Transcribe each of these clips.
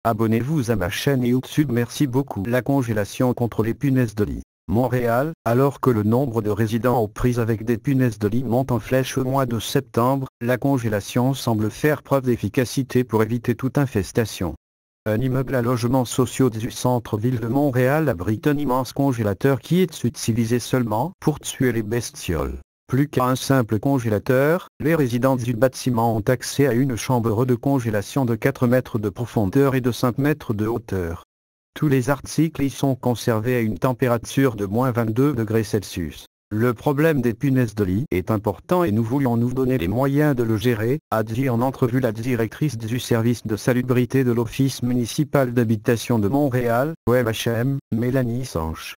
Abonnez-vous à ma chaîne YouTube. Merci beaucoup. La congélation contre les punaises de lit. Montréal, alors que le nombre de résidents aux prises avec des punaises de lit monte en flèche au mois de septembre, la congélation semble faire preuve d'efficacité pour éviter toute infestation. Un immeuble à logements sociaux du centre-ville de Montréal abrite un immense congélateur qui est utilisé seulement pour tuer les bestioles. Plus qu'à un simple congélateur, les résidents du bâtiment ont accès à une chambre de congélation de 4 mètres de profondeur et de 5 mètres de hauteur. Tous les articles y sont conservés à une température de -22°C. Le problème des punaises de lit est important et nous voulions nous donner les moyens de le gérer, a dit en entrevue la directrice du service de salubrité de l'Office municipal d'habitation de Montréal, OMHM, Mélanie Sanche.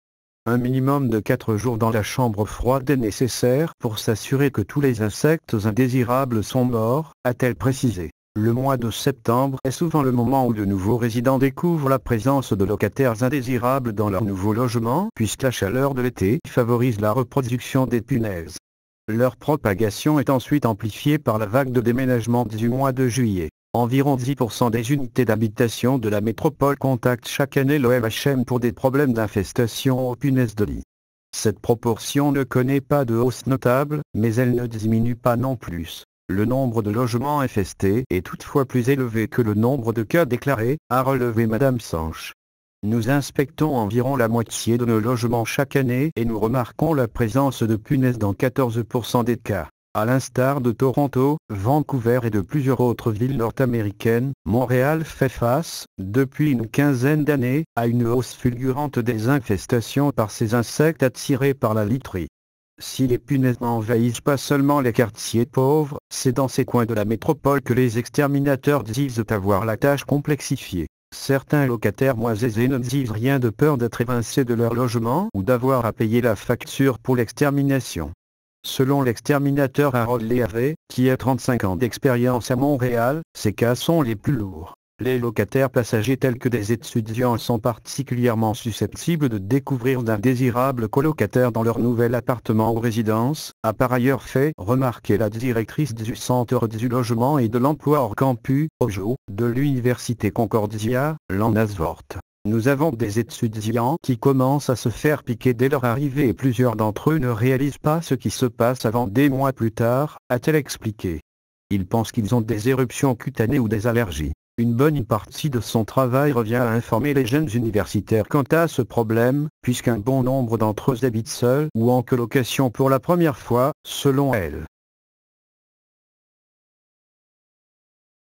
Un minimum de 4 jours dans la chambre froide est nécessaire pour s'assurer que tous les insectes indésirables sont morts, a-t-elle précisé. Le mois de septembre est souvent le moment où de nouveaux résidents découvrent la présence de locataires indésirables dans leur nouveau logement, puisque la chaleur de l'été favorise la reproduction des punaises. Leur propagation est ensuite amplifiée par la vague de déménagement du mois de juillet. Environ 10% des unités d'habitation de la métropole contactent chaque année l'OMHM pour des problèmes d'infestation aux punaises de lit. Cette proportion ne connaît pas de hausse notable, mais elle ne diminue pas non plus. Le nombre de logements infestés est toutefois plus élevé que le nombre de cas déclarés, a relevé Madame Sanche. Nous inspectons environ la moitié de nos logements chaque année et nous remarquons la présence de punaises dans 14% des cas. À l'instar de Toronto, Vancouver et de plusieurs autres villes nord-américaines, Montréal fait face, depuis une quinzaine d'années, à une hausse fulgurante des infestations par ces insectes attirés par la literie. Si les punaises n'envahissent pas seulement les quartiers pauvres, c'est dans ces coins de la métropole que les exterminateurs disent avoir la tâche complexifiée. Certains locataires moins aisés ne disent rien de peur d'être évincés de leur logement ou d'avoir à payer la facture pour l'extermination. Selon l'exterminateur Harold Léavé, qui a 35 ans d'expérience à Montréal, ces cas sont les plus lourds. Les locataires passagers tels que des étudiants sont particulièrement susceptibles de découvrir d'indésirables colocataires dans leur nouvel appartement ou résidence, a par ailleurs fait remarquer la directrice du Centre du logement et de l'emploi hors campus, OJO, de l'Université Concordia, Lana Svort. Nous avons des étudiants qui commencent à se faire piquer dès leur arrivée et plusieurs d'entre eux ne réalisent pas ce qui se passe avant des mois plus tard, a-t-elle expliqué. Ils pensent qu'ils ont des éruptions cutanées ou des allergies. Une bonne partie de son travail revient à informer les jeunes universitaires quant à ce problème, puisqu'un bon nombre d'entre eux habitent seuls ou en colocation pour la première fois, selon elle.